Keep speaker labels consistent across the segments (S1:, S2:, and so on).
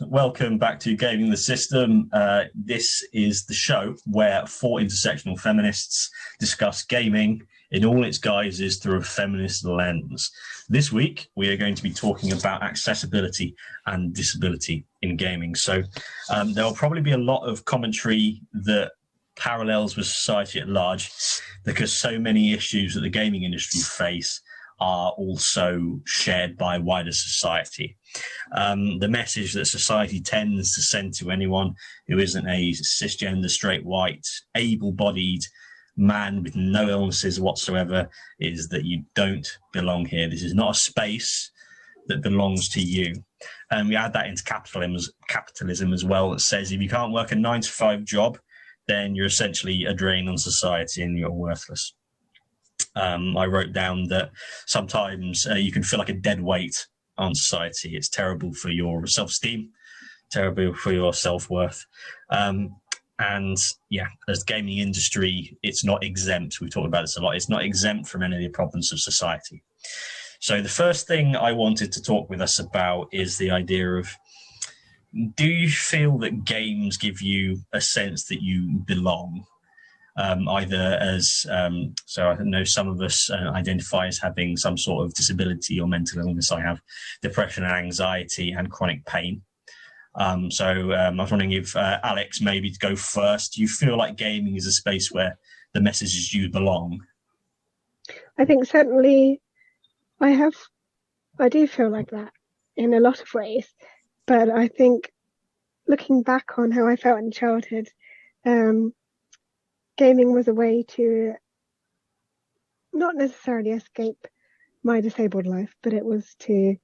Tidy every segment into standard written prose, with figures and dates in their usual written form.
S1: welcome back to Gaming the System. This is the show where four intersectional feminists discuss gaming in all its guises through a feminist lens. This week, we are going to be talking about accessibility and disability in gaming. So there will probably be a lot of commentary that parallels with society at large, because so many issues that the gaming industry face are also shared by wider society. The message that society tends to send to anyone who isn't a cisgender, straight, white, able-bodied man with no illnesses whatsoever is that you don't belong here. This is not a space that belongs to you. And we add that into capitalism as well, that says if you can't work a 9-to-5 job, then you're essentially a drain on society and you're worthless. I wrote down that sometimes you can feel like a dead weight on society. It's terrible for your self-esteem, terrible for your self-worth. And yeah, as the gaming industry, it's not exempt. We've talked about this a lot. It's not exempt from any of the problems of society. So the first thing I wanted to talk with us about is the idea of, do you feel that games give you a sense that you belong? Either as, so I know some of us identify as having some sort of disability or mental illness. I have depression and anxiety and chronic pain. So I was wondering if Alex, maybe to go first, do you feel like gaming is a space where the message is you belong?
S2: I think certainly I do feel like that in a lot of ways, but I think looking back on how I felt in childhood, gaming was a way to not necessarily escape my disabled life, but it was to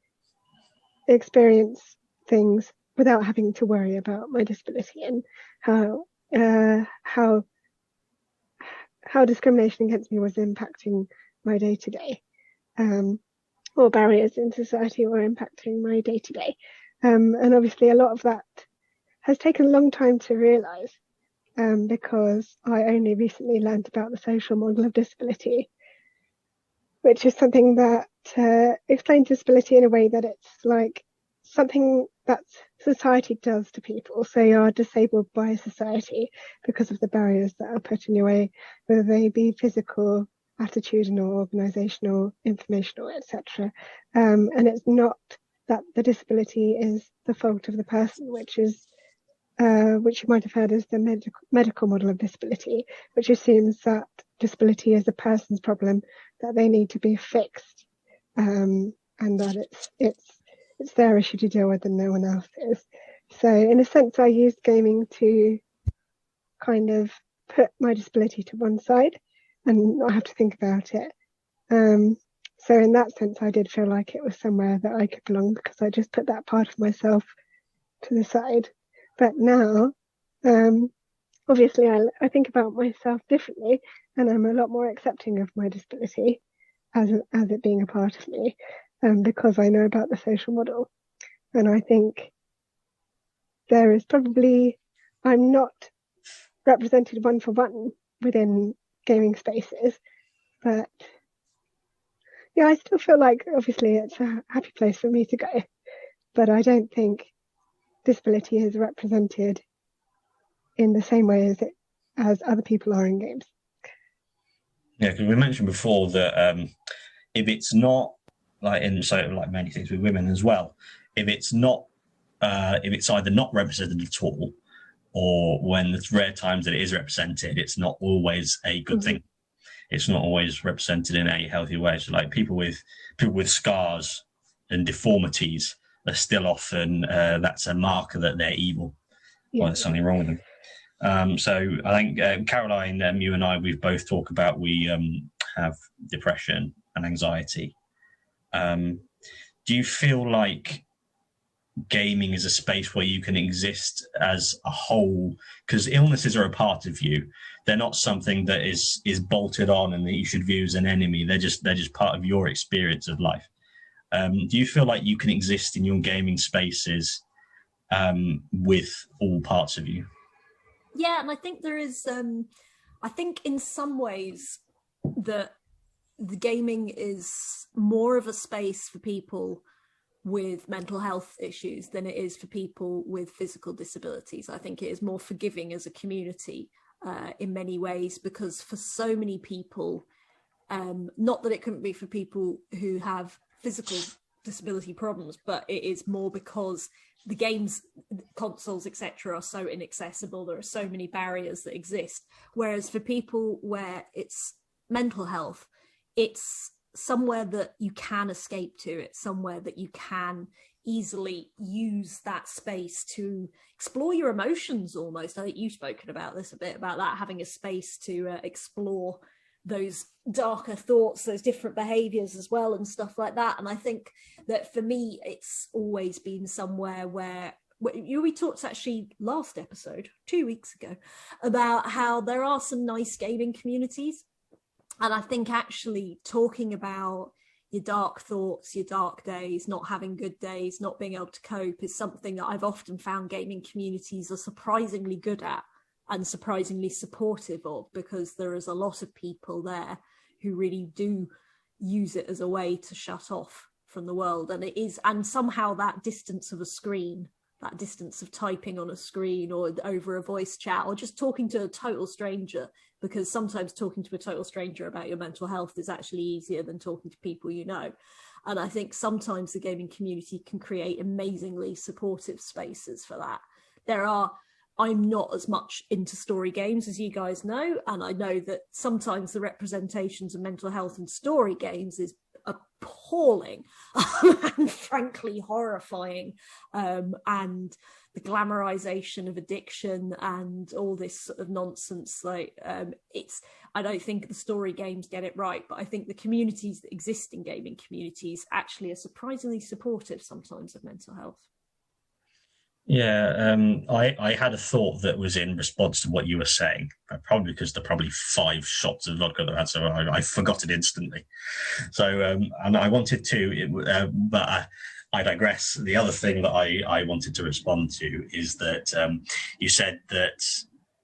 S2: experience things without having to worry about my disability and how discrimination against me was impacting my day-to-day, or barriers in society were impacting my day-to-day. And obviously a lot of that has taken a long time to realise, because I only recently learned about the social model of disability, which is something that explains disability in a way that it's like something that society does to people. So you are disabled by society because of the barriers that are put in your way, whether they be physical, attitudinal, organisational, informational, etc. And it's not that the disability is the fault of the person, which you might have heard as the medical model of disability, which assumes that disability is a person's problem, that they need to be fixed, and that it's their issue to deal with and no one else's. So in a sense, I used gaming to kind of put my disability to one side and not have to think about it. So in that sense, I did feel like it was somewhere that I could belong, because I just put that part of myself to the side. But now, obviously, I think about myself differently, and I'm a lot more accepting of my disability as it being a part of me, because I know about the social model. And I think there is probably, I'm not represented one for one within gaming spaces, but yeah, I still feel like obviously it's a happy place for me to go, but I don't think disability is represented in the same way as other people are in games.
S1: Yeah, because we mentioned before that if it's not like many things with women as well, if it's either not represented at all, or when the rare times that it is represented, it's not always a good thing. It's not always represented in a healthy way. So like people with scars and deformities are still often that's a marker that they're evil, or there's something wrong with them. So I think Caroline, you and I, we've both talked about we have depression and anxiety. Do you feel like gaming is a space where you can exist as a whole? Because illnesses are a part of you. They're not something that is bolted on and that you should view as an enemy. They're just part of your experience of life. Do you feel like you can exist in your gaming spaces with all parts of you?
S3: Yeah, and I think there is, I think in some ways that the gaming is more of a space for people with mental health issues than it is for people with physical disabilities. I think it is more forgiving as a community in many ways, because for so many people, not that it couldn't be for people who have physical disability problems, but it is more because the games, consoles, etc. are so inaccessible. There are so many barriers that exist. Whereas for people where it's mental health, it's somewhere that you can escape to. It's somewhere that you can easily use that space to explore your emotions almost. I think you've spoken about this a bit, about that, having a space to explore those darker thoughts, those different behaviors as well and stuff like that. And I think that for me, it's always been somewhere where we talked actually last episode, 2 weeks ago, about how there are some nice gaming communities. And I think actually talking about your dark thoughts, your dark days, not having good days, not being able to cope is something that I've often found gaming communities are surprisingly good at and surprisingly supportive of, because there is a lot of people there who really do use it as a way to shut off from the world. And somehow that distance of a screen, that distance of typing on a screen or over a voice chat or just talking to a total stranger, because sometimes talking to a total stranger about your mental health is actually easier than talking to people you know. And I think sometimes the gaming community can create amazingly supportive spaces for that. I'm not as much into story games, as you guys know, and I know that sometimes the representations of mental health in story games is appalling and frankly horrifying, and the glamorization of addiction and all this sort of nonsense, I don't think the story games get it right, but I think the communities that exist in gaming communities actually are surprisingly supportive sometimes of mental health.
S1: Yeah, I had a thought that was in response to what you were saying, probably because there are probably 5 shots of vodka that I had, so I forgot it instantly. So, and I wanted to, but I digress. The other thing that I wanted to respond to is that you said that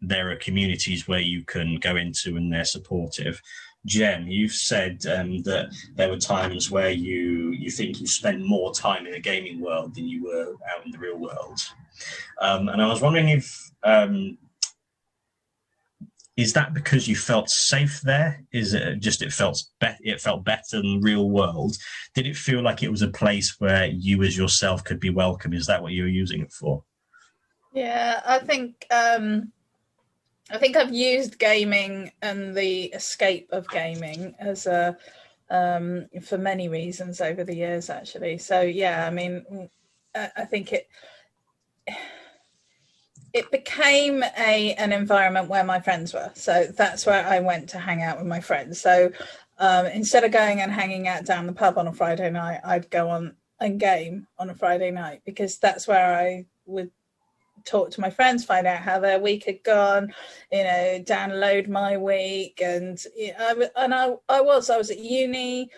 S1: there are communities where you can go into and they're supportive. Jem, you've said that there were times where you think you spent more time in a gaming world than you were out in the real world. And I was wondering if, is that because you felt safe there? Is it just it felt better than real world? Did it feel like it was a place where you as yourself could be welcome? Is that what you were using it for?
S4: Yeah, I think I've used gaming and the escape of gaming as for many reasons over the years, actually. So yeah, I mean, I think it became an environment where my friends were. So that's where I went to hang out with my friends. So instead of going and hanging out down the pub on a Friday night, I'd go on and game on a Friday night, because that's where I would talk to my friends, find out how their week had gone, download my week. And I was at uni,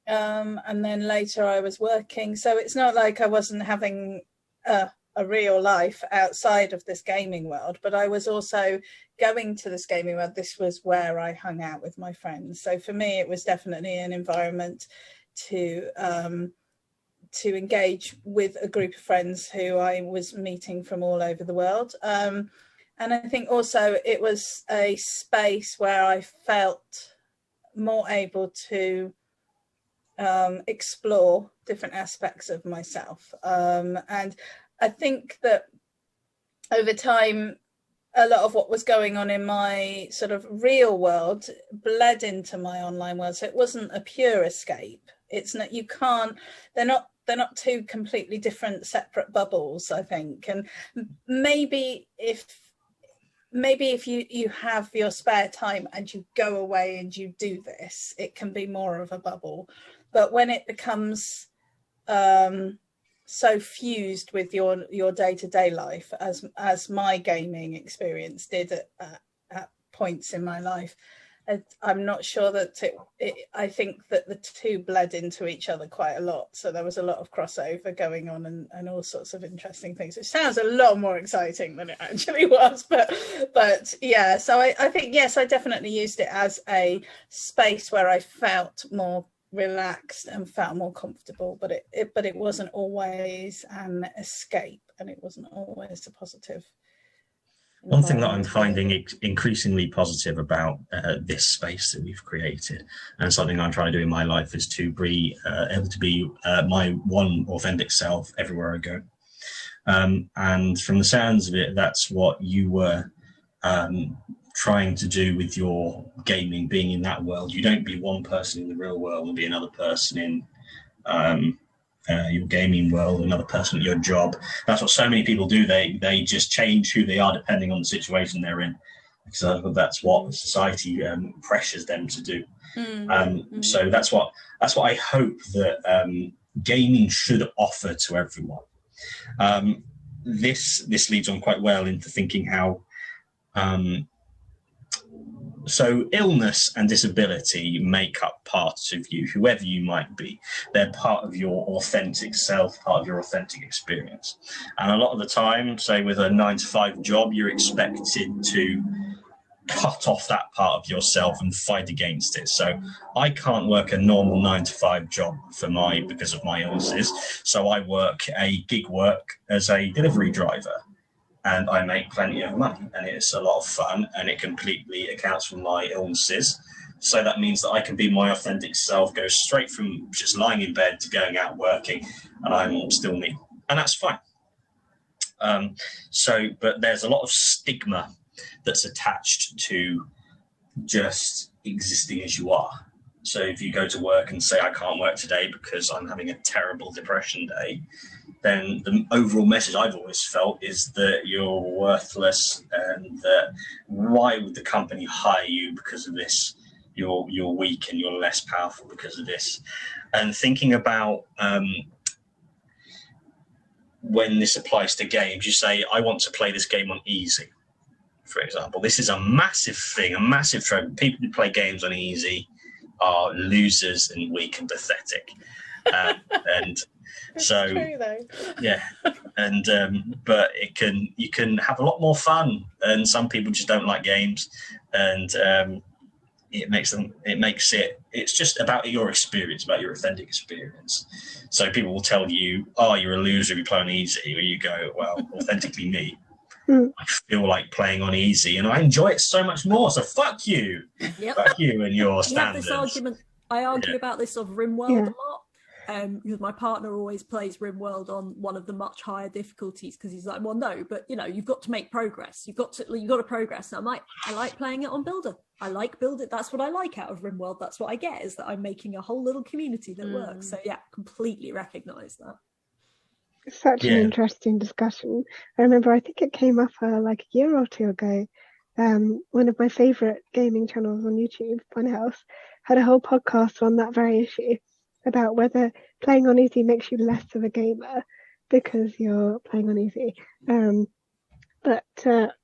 S4: and then later I was working. So it's not like I wasn't having a real life outside of this gaming world, but I was also going to this gaming world. This was where I hung out with my friends. So for me, it was definitely an environment to engage with a group of friends who I was meeting from all over the world. And I think also it was a space where I felt more able to explore different aspects of myself. And I think that over time, a lot of what was going on in my sort of real world bled into my online world. So it wasn't a pure escape. It's not, they're not two completely different separate bubbles, I think. And maybe if you have your spare time and you go away and you do this, it can be more of a bubble. But when it becomes so fused with your day-to-day life, as my gaming experience did at points in my life, I'm not sure that I think that the two bled into each other quite a lot. So there was a lot of crossover going on and all sorts of interesting things. It sounds a lot more exciting than it actually was, but yeah. So I think, yes, I definitely used it as a space where I felt more relaxed and felt more comfortable, but it wasn't always an escape, and it wasn't always a positive.
S1: One thing that I'm finding increasingly positive about this space that we've created, and something I'm trying to do in my life, is to be able to be my one authentic self everywhere I go. And from the sounds of it, that's what you were trying to do with your gaming, being in that world. You don't be one person in the real world and be another person in your gaming world, another person at your job. That's what so many people do. They just change who they are depending on the situation they're in, because that's what society pressures them to do. So that's what I hope that gaming should offer to everyone. This leads on quite well into thinking how so illness and disability make up parts of you, whoever you might be. They're part of your authentic self, part of your authentic experience. And a lot of the time, say with a 9-to-5 job, you're expected to cut off that part of yourself and fight against it. So I can't work a normal 9-to-5 job because of my illnesses. So I work a gig work as a delivery driver. And I make plenty of money, and it's a lot of fun, and it completely accounts for my illnesses. So that means that I can be my authentic self, go straight from just lying in bed to going out working, and I'm still me. And that's fine. But there's a lot of stigma that's attached to just existing as you are. So if you go to work and say, I can't work today because I'm having a terrible depression day, then the overall message I've always felt is that you're worthless, and that why would the company hire you because of this? You're weak and you're less powerful because of this. And thinking about when this applies to games, you say, I want to play this game on easy, for example. This is a massive thing, a massive trope. People who play games on easy are losers and weak and pathetic. And so,
S4: true, though.
S1: Yeah, and but you can have a lot more fun, and some people just don't like games, and it's just about your experience, about your authentic experience. So people will tell you, oh, you're a loser if you play on easy, or you go, well, authentically me, I feel like playing on easy and I enjoy it so much more, so fuck you. Fuck you and your standards.
S3: This argument, I argue about this of RimWorld a lot. Because my partner always plays RimWorld on one of the much higher difficulties, because he's like, well, no, but you've got to make progress. You've got to progress. And I'm like, I like playing it on Builder. I like Builder. That's what I like out of RimWorld. That's what I get, is that I'm making a whole little community that works. So yeah, completely recognise that.
S2: It's such an interesting discussion. I remember, I think it came up like a year or two ago. One of my favourite gaming channels on YouTube, Funhouse, had a whole podcast on that very issue, about whether playing on easy makes you less of a gamer because you're playing on easy. But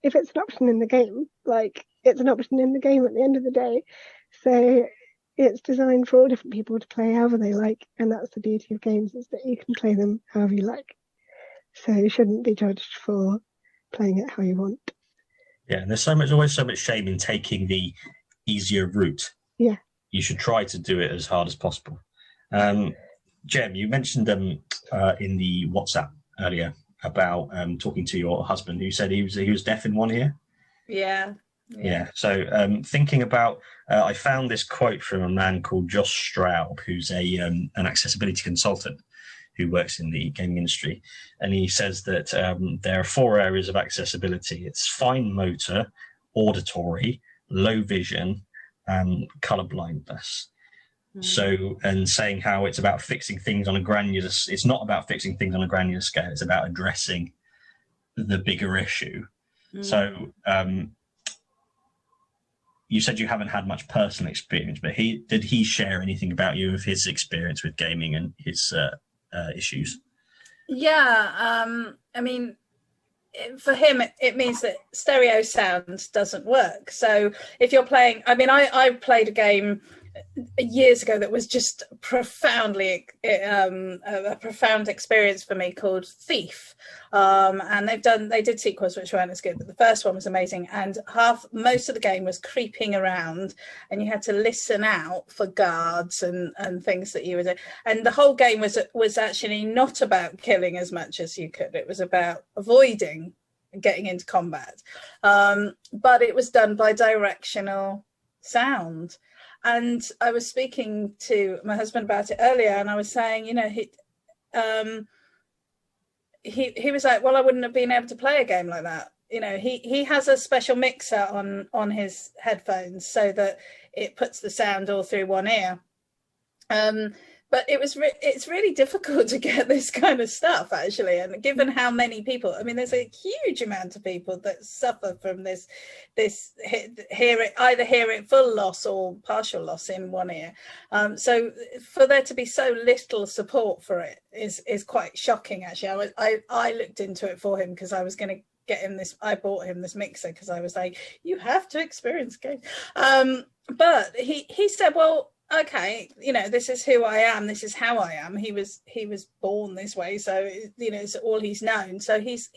S2: if it's an option in the game, like, it's an option in the game at the end of the day. So it's designed for all different people to play however they like. And that's the beauty of games, is that you can play them however you like. So you shouldn't be judged for playing it how you want.
S1: Yeah, and there's always so much shame in taking the easier route.
S2: Yeah.
S1: You should try to do it as hard as possible. Jem, you mentioned in the WhatsApp earlier about talking to your husband, who said he was deaf in one ear.
S4: Yeah.
S1: So thinking about, I found this quote from a man called Josh Straub, who's an accessibility consultant who works in the gaming industry, and he says that there are 4 areas of accessibility. It's fine motor, auditory, low vision, and color blindness. So, and saying how it's about fixing things on a granular, it's not about fixing things on a granular scale, it's about addressing the bigger issue. So you said you haven't had much personal experience, but did he share anything about you of his experience with gaming and his issues?
S4: Yeah, I mean, for him, it means that stereo sound doesn't work. So if you're playing, I mean, I played a game years ago that was just profoundly a profound experience for me, called Thief, and they did sequels which weren't as good, but the first one was amazing, and most of the game was creeping around, and you had to listen out for guards and things that you were doing, and the whole game was actually not about killing as much as you could. It was about avoiding getting into combat, but it was done by directional sound. And I was speaking to my husband about it earlier, and I was saying, you know, he was like, well, I wouldn't have been able to play a game like that. You know, he has a special mixer on his headphones so that it puts the sound all through one ear. But it's really difficult to get this kind of stuff, actually, and given how many people, I mean, there's a huge amount of people that suffer from this hear it full loss or partial loss in one ear. So for there to be so little support for it is quite shocking, actually. I looked into it for him because I was going to get him this. I bought him this mixer because I was like, you have to experience games. But he said, well, okay, you know, this is who I am, this is how I am. He was born this way, so, you know, it's all he's known. So his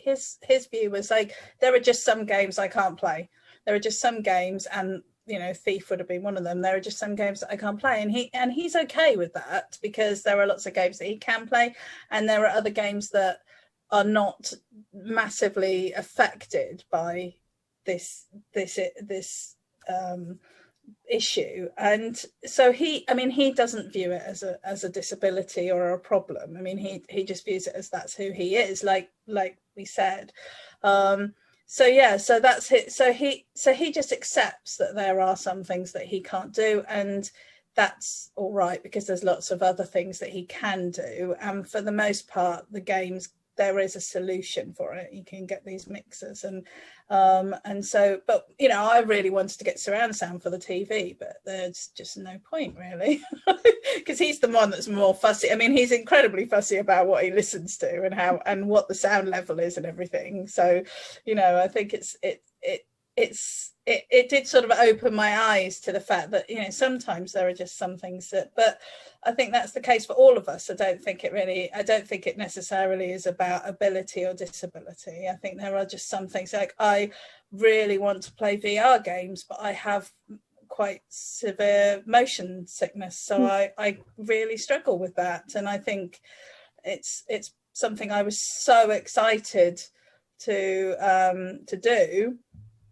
S4: view was like, there are just some games I can't play. There are just some games, and, you know, Thief would have been one of them. There are just some games that I can't play, and he's okay with that, because there are lots of games that he can play, and there are other games that are not massively affected by this issue. And so he doesn't view it as a disability or a problem. I mean, he just views it as that's who he is, like we said. So that's it. So he just accepts that there are some things that he can't do, and that's all right, because there's lots of other things that he can do, and for the most part the games, there is a solution for it. You can get these mixers, and so, but, you know, I really wanted to get surround sound for the TV, but there's just no point, really, because he's the one that's more fussy. I mean, he's incredibly fussy about what he listens to and how and what the sound level is and everything. So, you know, I think it did sort of open my eyes to the fact that, you know, sometimes there are just some things that, but I think that's the case for all of us. I don't think it necessarily is about ability or disability. I think there are just some things, like I really want to play VR games, but I have quite severe motion sickness, so I really struggle with that. And I think it's something I was so excited to do.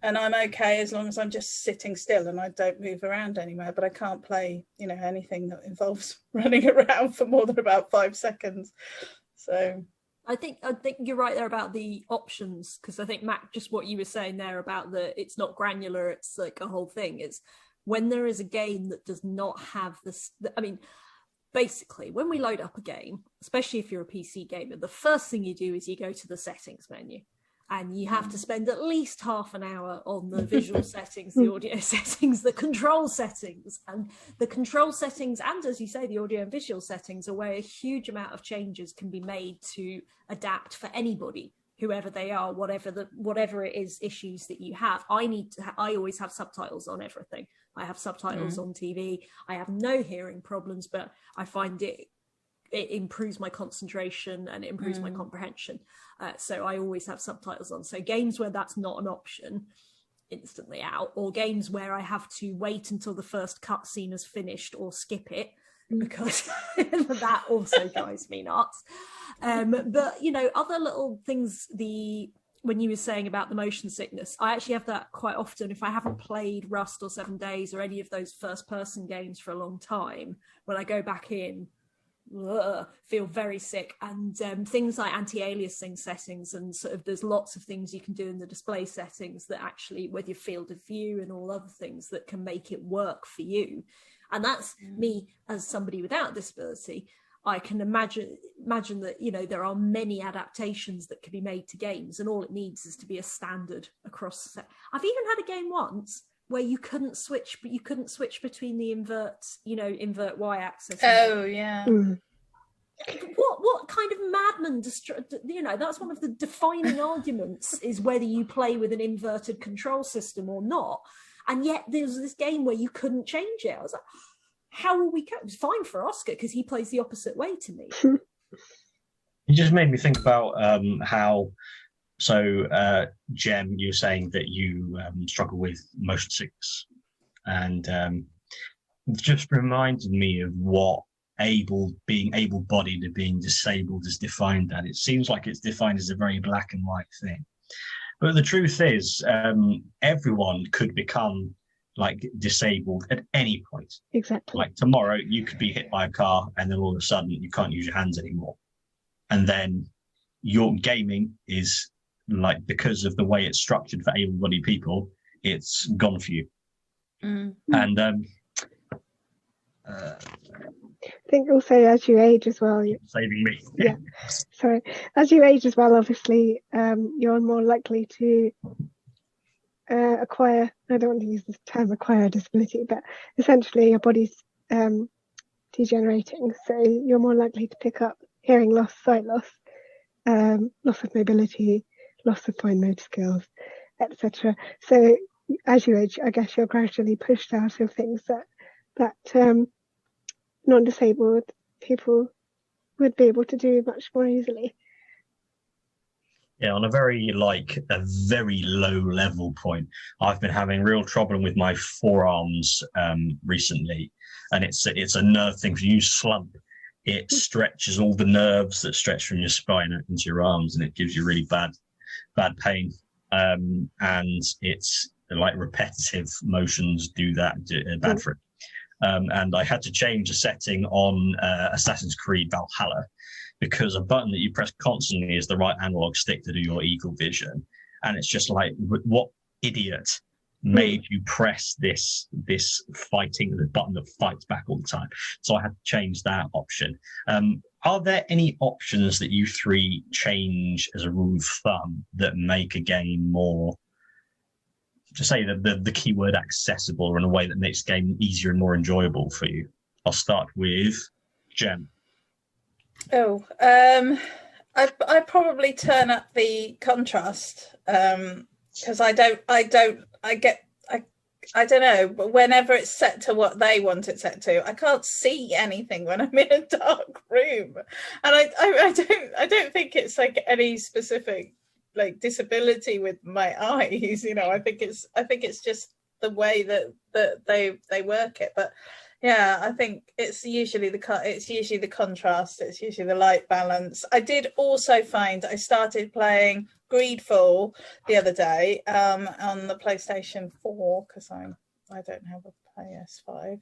S4: And I'm okay as long as I'm just sitting still and I don't move around anywhere. But I can't play, you know, anything that involves running around for more than about 5 seconds. So
S3: I think you're right there about the options, because I think, Matt, just what you were saying there about it's not granular, it's like a whole thing. It's when there is a game that does not have this. I mean, basically, when we load up a game, especially if you're a PC gamer, the first thing you do is you go to the settings menu. And you have to spend at least half an hour on the visual settings, the audio settings, the control settings. And the control settings, and as you say, the audio and visual settings, are where a huge amount of changes can be made to adapt for anybody, whoever they are, whatever it is, issues that you have. I always have subtitles on everything. I have subtitles on TV. I have no hearing problems, but I find it improves my concentration and it improves my comprehension. So I always have subtitles on. So games where that's not an option, instantly out, or games where I have to wait until the first cutscene is finished or skip it, because that also drives me nuts. But, you know, other little things, when you were saying about the motion sickness, I actually have that quite often if I haven't played Rust or 7 Days or any of those first person games for a long time. When I go back in, feel very sick. And things like anti-aliasing settings, and sort of there's lots of things you can do in the display settings that actually, with your field of view and all other things, that can make it work for you. And that's me as somebody without disability. I can imagine that, you know, there are many adaptations that can be made to games, and all it needs is to be a standard across. I've even had a game once where you couldn't switch between the invert y-axis.
S4: Oh yeah.
S3: What kind of madman that's one of the defining arguments, is whether you play with an inverted control system or not. And yet there's this game where you couldn't change it. I was like, how will we cope? It's fine for Oscar because he plays the opposite way to me.
S1: You just made me think about how. So, Jem, you were saying that you struggle with motion sickness, and it just reminded me of what being able-bodied and being disabled is defined as. It seems like it's defined as a very black and white thing, but the truth is, everyone could become like disabled at any point.
S2: Exactly.
S1: Like tomorrow, you could be hit by a car, and then all of a sudden, you can't use your hands anymore, and then your gaming is, like, because of the way it's structured for able-bodied people, it's gone for you. And
S2: I think also as you age as well,
S1: saving me.
S2: Yeah. Sorry. As you age as well, obviously, you're more likely to acquire, I don't want to use the term acquire a disability, but essentially your body's degenerating. So you're more likely to pick up hearing loss, sight loss, loss of mobility, loss of fine motor skills, etc. So as you age, I guess you're gradually pushed out of things that non-disabled people would be able to do much more easily.
S1: Yeah, on a very low level point, I've been having real trouble with my forearms recently, and it's a nerve thing. If you slump, it stretches all the nerves that stretch from your spine into your arms, and it gives you really bad pain. And it's like repetitive motions do that, bad for it. And I had to change a setting on Assassin's Creed Valhalla, because a button that you press constantly is the right analog stick to do your eagle vision. And it's just like, what idiot made you press this fighting, the button that fights back all the time? So I had to change that option. Are there any options that you three change as a rule of thumb that make a game more, to say the keyword accessible, or in a way that makes the game easier and more enjoyable for you? I'll start with Jem.
S4: I probably turn up the contrast, because I don't know, but whenever it's set to what they want it set to, I can't see anything when I'm in a dark room, and I don't think it's like any specific like disability with my eyes, you know. I think it's just the way that they work it. But yeah, I think it's usually the contrast, it's usually the light balance. I did also find I started playing Greedfall the other day on the PlayStation 4, because I don't have a PS5,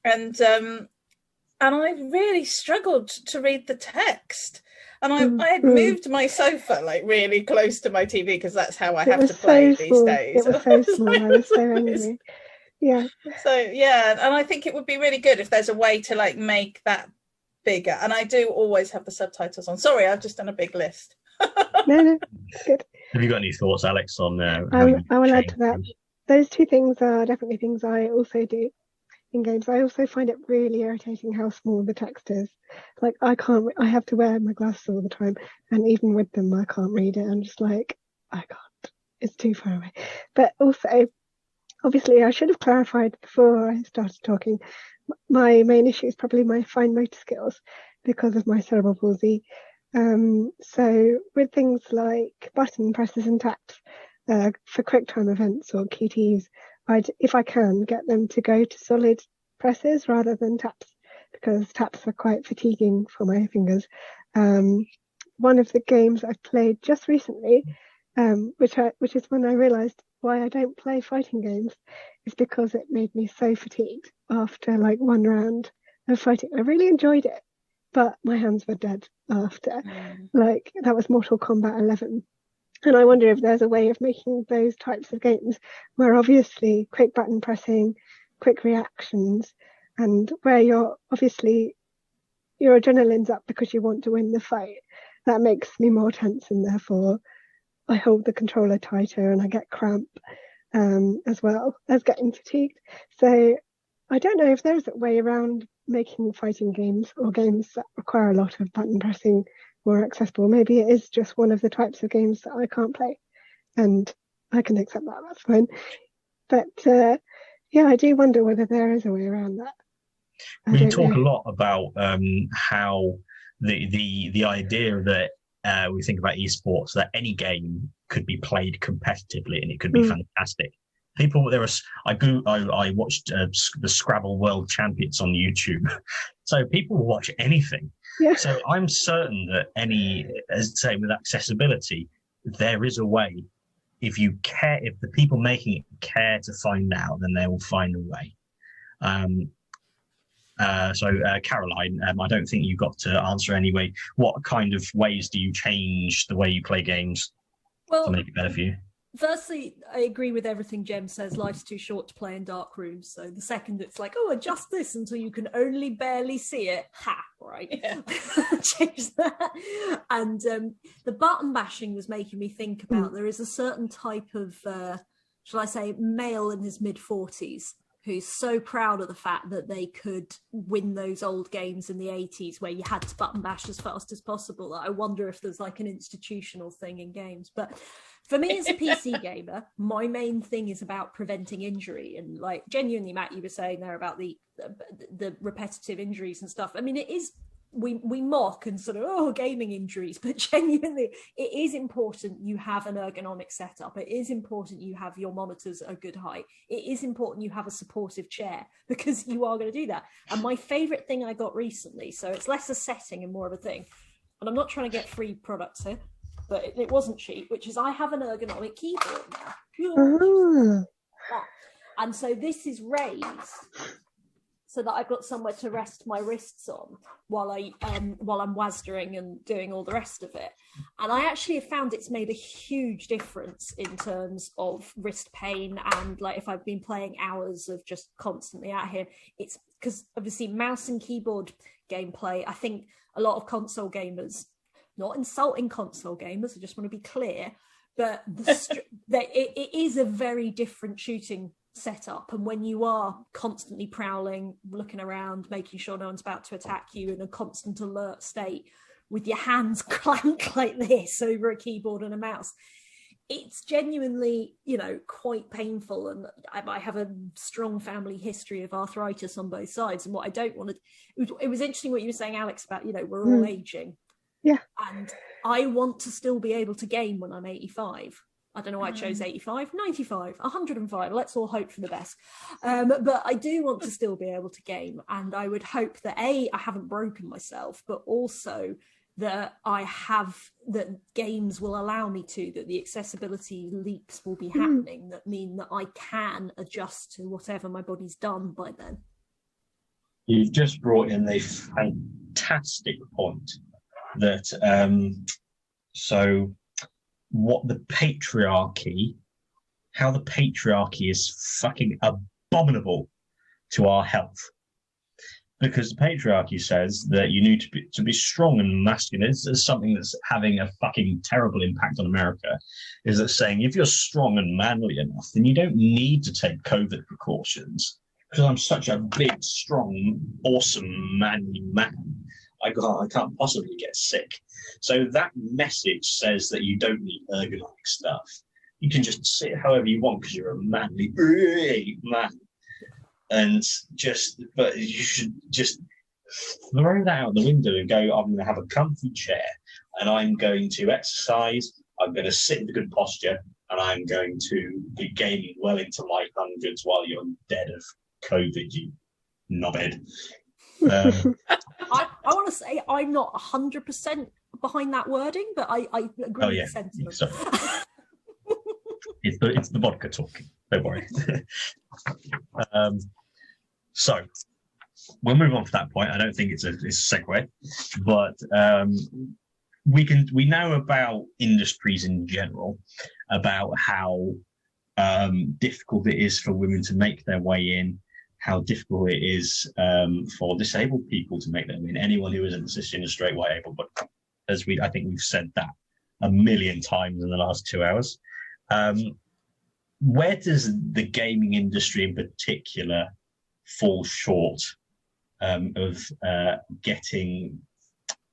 S4: and I really struggled to read the text. And I had moved my sofa like really close to my TV, because that's how I have to play these days.
S2: It was so small. I was so angry. Yeah.
S4: So yeah, and I think it would be really good if there's a way to like make that bigger. And I do always have the subtitles on. Sorry, I've just done a big list.
S2: No, good.
S1: Have you got any thoughts, Alex, on
S2: I will add to that. Those two things are definitely things I also do in games. I also find it really irritating how small the text is. Like I have to wear my glasses all the time, and even with them I can't read it. I'm just like, I can't, it's too far away. But also, obviously I should have clarified before I started talking, my main issue is probably my fine motor skills because of my cerebral palsy. So with things like button presses and taps for quick time events or QTs, if I can, get them to go to solid presses rather than taps, because taps are quite fatiguing for my fingers. One of the games I've played just recently, which is when I realised why I don't play fighting games, is because it made me so fatigued after like one round of fighting. I really enjoyed it, but my hands were dead after. Like that was Mortal Kombat 11. And I wonder if there's a way of making those types of games where obviously quick button pressing, quick reactions, and where your adrenaline's up because you want to win the fight, that makes me more tense, and therefore I hold the controller tighter and I get cramp, as well as getting fatigued. So I don't know if there's a way around making fighting games or games that require a lot of button pressing more accessible. Maybe it is just one of the types of games that I can't play, and I can accept that, that's fine. But yeah, I do wonder whether there is a way around that.
S1: We talk a lot about how the idea that we think about esports, that any game could be played competitively and it could be fantastic. People, I watched the Scrabble World Champions on YouTube, so people will watch anything.
S2: Yeah.
S1: So I'm certain that as I say, with accessibility, there is a way. If you care, if the people making it care to find out, then they will find a way. Caroline, I don't think you got to answer anyway. What kind of ways do you change the way you play games to make it better for you?
S3: Firstly, I agree with everything Jem says. Life's too short to play in dark rooms. So the second it's like, oh, adjust this until you can only barely see it. Ha, right. Yeah. Change that. And the button bashing was making me think about there is a certain type of, shall I say, male in his mid-40s who's so proud of the fact that they could win those old games in the 80s where you had to button bash as fast as possible. I wonder if there's like an institutional thing in games. But for me as a PC gamer, my main thing is about preventing injury. And like genuinely, Matt, you were saying there about the repetitive injuries and stuff. I mean, it is, we mock and sort of, gaming injuries, but genuinely, it is important you have an ergonomic setup. It is important you have your monitors at a good height. It is important you have a supportive chair, because you are going to do that. And my favorite thing I got recently, so it's less a setting and more of a thing, and I'm not trying to get free products here, but it wasn't cheap, which is I have an ergonomic keyboard now. And so this is raised so that I've got somewhere to rest my wrists on while I'm WASDering and doing all the rest of it. And I actually have found it's made a huge difference in terms of wrist pain. And like if I've been playing hours of just constantly out here, it's because obviously mouse and keyboard gameplay, I think a lot of console gamers, not insulting console gamers, I just want to be clear, but it is a very different shooting setup. And when you are constantly prowling, looking around, making sure no one's about to attack you in a constant alert state with your hands clamped like this over a keyboard and a mouse, it's genuinely, quite painful. And I have a strong family history of arthritis on both sides. And what I don't want to, it was interesting what you were saying, Alex, about, we're all aging.
S2: Yeah.
S3: And I want to still be able to game when I'm 85. I don't know why I chose 85, 95, 105. Let's all hope for the best. But I do want to still be able to game. And I would hope that I haven't broken myself, but also that that games will allow me to, that the accessibility leaps will be happening, that mean that I can adjust to whatever my body's done by then.
S1: You've just brought in a fantastic point that, how the patriarchy is fucking abominable to our health. Because the patriarchy says that you need to be strong and masculine. It's something that's having a fucking terrible impact on America, is that saying if you're strong and manly enough, then you don't need to take COVID precautions. Because I'm such a big, strong, awesome, manly man, I can't possibly get sick. So that message says that you don't need ergonomic stuff. You can just sit however you want because you're a manly man. But you should just throw that out the window and go, I'm going to have a comfy chair and I'm going to exercise. I'm going to sit in a good posture and I'm going to be gaming well into my hundreds while you're dead of COVID, you knobhead.
S3: I want to say I'm not 100% behind that wording, but I agree with the sentiment. Sorry.
S1: It's the vodka talking. Don't worry. So we'll move on from that point. I don't think it's a segue, but we know about industries in general, about how difficult it is for women to make their way in, how difficult it is for disabled people to make their way in. Anyone who isn't cisgender, straight, white, able, but I think we've said that a million times in the last 2 hours. Where does the gaming industry in particular fall short of getting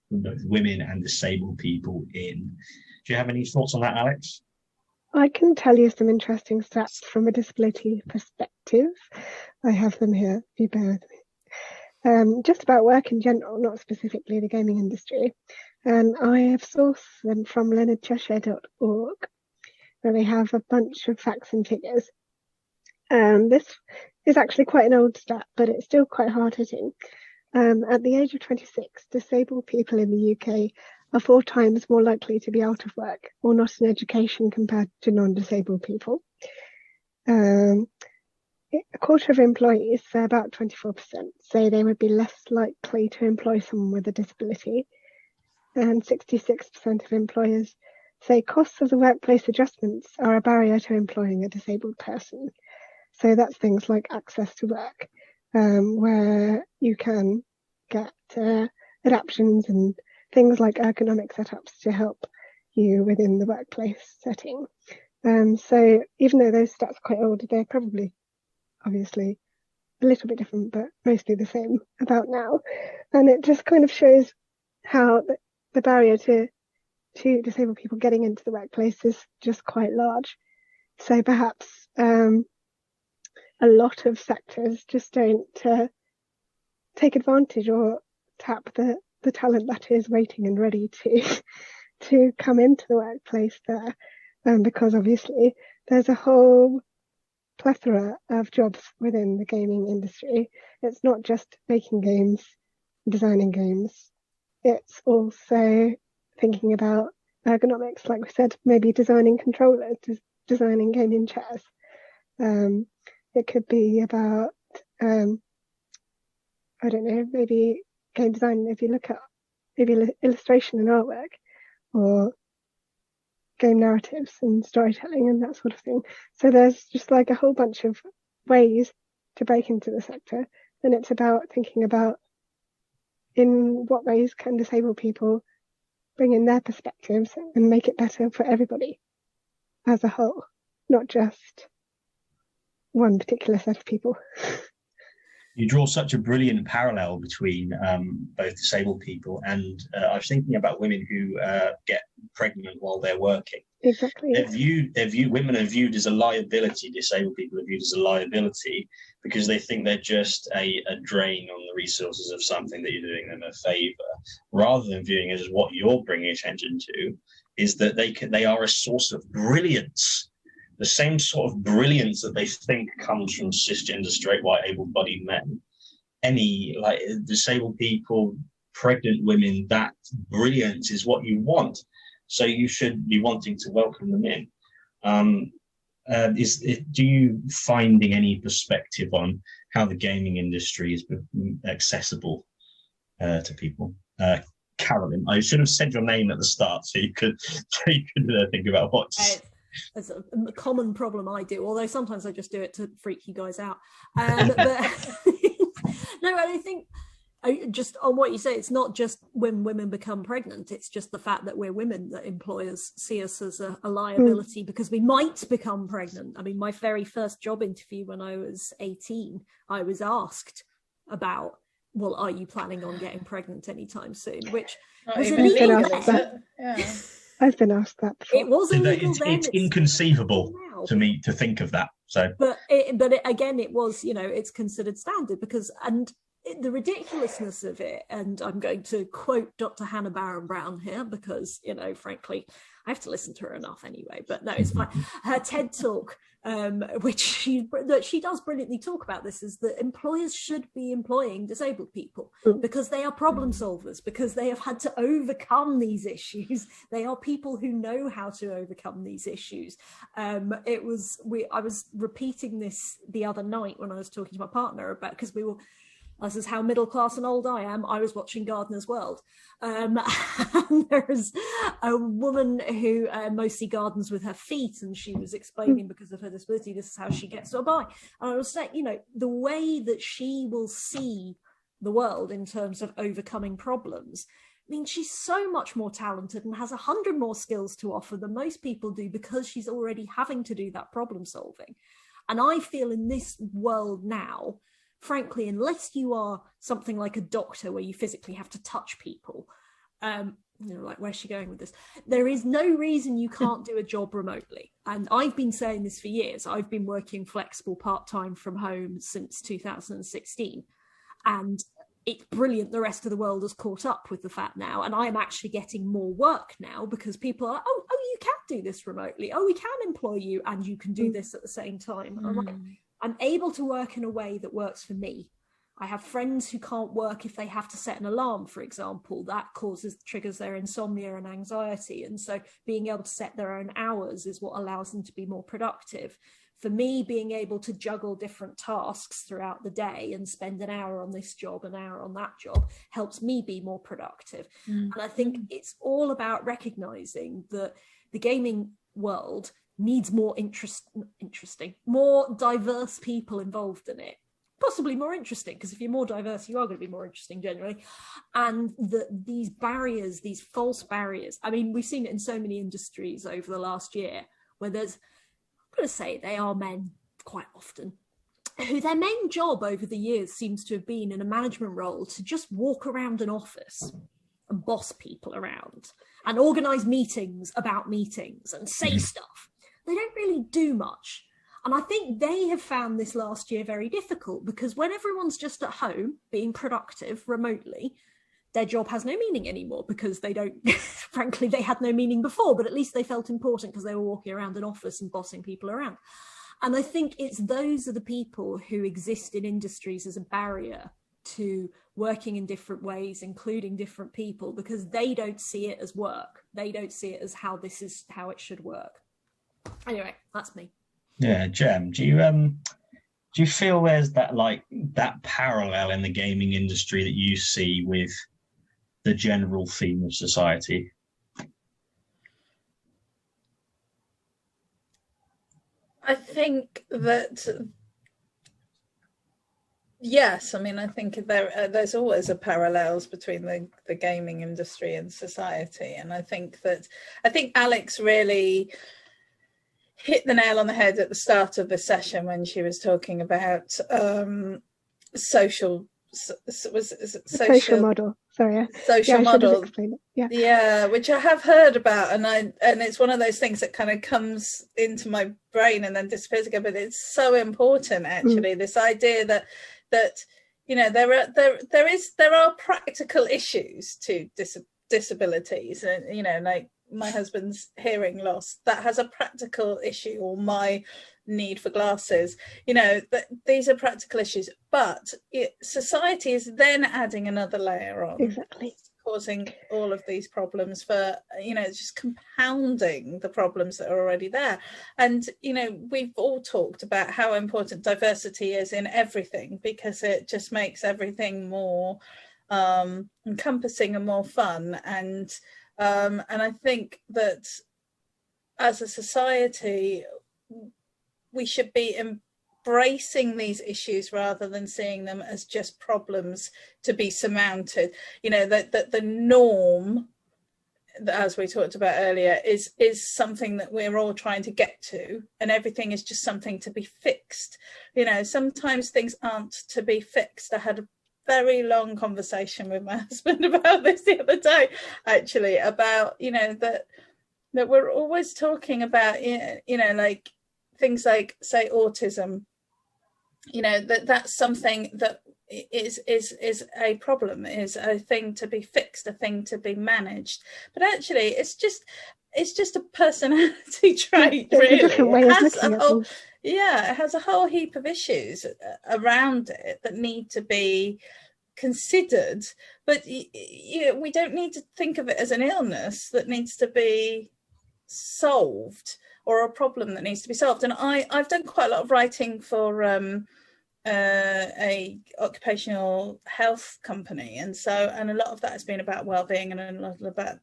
S1: both women and disabled people in? Do you have any thoughts on that, Alex?
S2: I can tell you some interesting stats from a disability perspective. I have them here, if you bear with just about work in general, not specifically the gaming industry. And I have sourced them from leonardcheshire.org, where they have a bunch of facts and figures. This is actually quite an old stat, but it's still quite hard-hitting. At the age of 26, disabled people in the UK are 4 times more likely to be out of work or not in education compared to non-disabled people. A quarter of employees, so about 24%, say they would be less likely to employ someone with a disability. And 66% of employers say costs of the workplace adjustments are a barrier to employing a disabled person. So that's things like access to work, where you can get adaptions and things like ergonomic setups to help you within the workplace setting. So even though those stats are quite old, they're probably obviously a little bit different, but mostly the same about now. And it just kind of shows how the barrier to disabled people getting into the workplace is just quite large. So perhaps a lot of sectors just don't take advantage or tap the talent that is waiting and ready to come into the workplace there, because obviously there's a whole plethora of jobs within the gaming industry. It's not just making games, designing games. It's also thinking about ergonomics, like we said, maybe designing controllers, designing gaming chairs. It could be about, I don't know, maybe game design, if you look at maybe illustration and artwork, or game narratives and storytelling and that sort of thing. So there's just like a whole bunch of ways to break into the sector. And it's about thinking about in what ways can disabled people bring in their perspectives and make it better for everybody as a whole, not just one particular set of people.
S1: You draw such a brilliant parallel between both disabled people and I was thinking about women who get pregnant while they're working.
S2: Exactly.
S1: Women are viewed as a liability. Disabled people are viewed as a liability because they think they're just a drain on the resources of something that you're doing them a favour, rather than viewing it as what you're bringing attention to is that they are a source of brilliance. The same sort of brilliance that they think comes from cisgender, straight, white, able-bodied men. Any like disabled people, pregnant women, that brilliance is what you want. So you should be wanting to welcome them in. Do you finding any perspective on how the gaming industry is accessible to people? Carolyn, I should have said your name at the start so you could think about what.
S3: It's a common problem I do, although sometimes I just do it to freak you guys out. But no, I think just on what you say, it's not just when women become pregnant, it's just the fact that we're women that employers see us as a liability because we might become pregnant. I mean, my very first job interview when I was 18, I was asked about, well, are you planning on getting pregnant anytime soon? Which was illegal then.
S4: Yeah.
S2: I've been asked that before.
S3: It was illegal then.
S1: It's inconceivable to me to think of that. So,
S3: but again, it was, it's considered standard because, and the ridiculousness of it, and I'm going to quote Dr. Hannah Barron Brown here because, frankly, I have to listen to her enough anyway, but no, it's fine. Her TED Talk, which she does brilliantly talk about this, is that employers should be employing disabled people because they are problem solvers, because they have had to overcome these issues. They are people who know how to overcome these issues. I was repeating this the other night when I was talking to my partner about, because this is how middle class and old I am. I was watching Gardener's World. And there's a woman who mostly gardens with her feet, and she was explaining because of her disability, this is how she gets by. And I was saying, the way that she will see the world in terms of overcoming problems, I mean, she's so much more talented and has 100 more skills to offer than most people do because she's already having to do that problem solving. And I feel in this world now, frankly, unless you are something like a doctor where you physically have to touch people, like, where's she going with this? There is no reason you can't do a job remotely. And I've been saying this for years. I've been working flexible part-time from home since 2016. And it's brilliant the rest of the world has caught up with the fact now, and I'm actually getting more work now because people are, oh, you can do this remotely. Oh, we can employ you and you can do this at the same time. I'm able to work in a way that works for me. I have friends who can't work if they have to set an alarm, for example. That triggers their insomnia and anxiety. And so being able to set their own hours is what allows them to be more productive. For me, being able to juggle different tasks throughout the day and spend an hour on this job, an hour on that job, helps me be more productive. And I think it's all about recognizing that the gaming world needs more more diverse people involved in it. Possibly more interesting, because if you're more diverse, you are going to be more interesting generally. And these barriers, these false barriers, I mean, we've seen it in so many industries over the last year where I'm going to say they are men quite often, who their main job over the years seems to have been in a management role to just walk around an office and boss people around and organise meetings about meetings and say stuff. They don't really do much. And I think they have found this last year very difficult because when everyone's just at home being productive remotely, their job has no meaning anymore because they don't, frankly, they had no meaning before, but at least they felt important because they were walking around an office and bossing people around. And I think those are the people who exist in industries as a barrier to working in different ways, including different people, because they don't see it as work. They don't see it as how it should work. Anyway, that's me.
S1: Yeah, Jem, do you feel there's that parallel in the gaming industry that you see with the general theme of society?
S4: I think that yes, I mean, I think there's always a parallels between the gaming industry and society, and I think Alex really hit the nail on the head at the start of the session when she was talking about social
S2: model. Sorry,
S4: social model.
S2: Yeah,
S4: which I have heard about, and it's one of those things that kind of comes into my brain and then disappears again. But it's so important, actually. This idea that you know there are practical issues to disabilities, and you know, like my husband's hearing loss, that has a practical issue, or my need for glasses, you know, these are practical issues, but society is then adding another layer on,
S2: exactly,
S4: causing all of these problems for, you know, it's just compounding the problems that are already there. And you know, we've all talked about how important diversity is in everything, because it just makes everything more encompassing and more fun. And I think that as a society, we should be embracing these issues rather than seeing them as just problems to be surmounted. You know, that the norm, as we talked about earlier, is something that we're all trying to get to, and everything is just something to be fixed. You know, sometimes things aren't to be fixed. I had a very long conversation with my husband about this the other day, actually, about, you know, that we're always talking about, you know, like things like, say, autism, you know, that's something that is a problem, is a thing to be fixed, a thing to be managed. But actually, it's just a personality trait, really.
S2: A different way of looking at things.
S4: Yeah, it has a whole heap of issues around it that need to be considered, but you know, we don't need to think of it as an illness that needs to be solved, or a problem that needs to be solved. And I've done quite a lot of writing for a occupational health company, and a lot of that has been about well-being, and a lot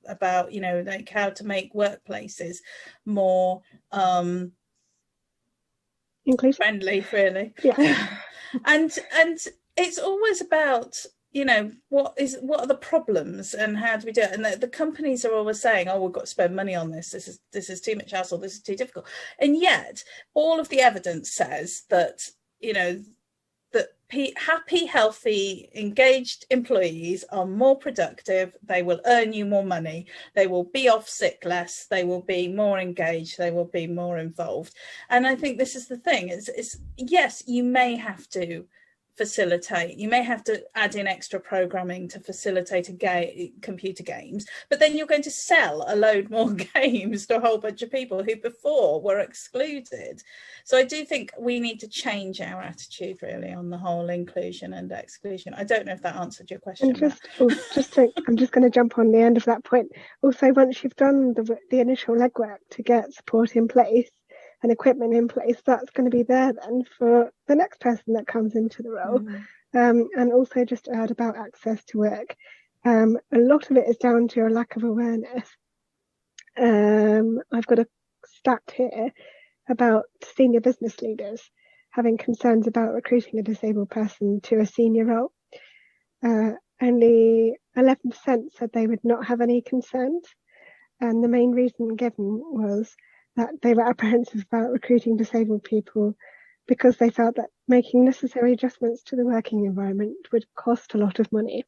S4: about you know, like how to make workplaces more
S2: inclusive,
S4: friendly, really.
S2: Yeah.
S4: and it's always about, you know, what are the problems and how do we do it? And the companies are always saying, oh, we've got to spend money on this. This is too much hassle. This is too difficult. And yet all of the evidence says that, you know, that happy, healthy, engaged employees are more productive. They will earn you more money. They will be off sick less. They will be more engaged. They will be more involved. And I think this is the thing, is yes, you may have to facilitate. You may have to add in extra programming to facilitate computer games, but then you're going to sell a load more games to a whole bunch of people who before were excluded. So I do think we need to change our attitude really on the whole inclusion and exclusion. I don't know if that answered your question.
S2: I'm just going to jump on the end of that point. Also, once you've done the initial legwork to get support in place and equipment in place, that's going to be there then for the next person that comes into the role. And also just to add about access to work, a lot of it is down to a lack of awareness. I've got a stat here about senior business leaders having concerns about recruiting a disabled person to a senior role. Only 11% said they would not have any concerns, and the main reason given was that they were apprehensive about recruiting disabled people because they felt that making necessary adjustments to the working environment would cost a lot of money.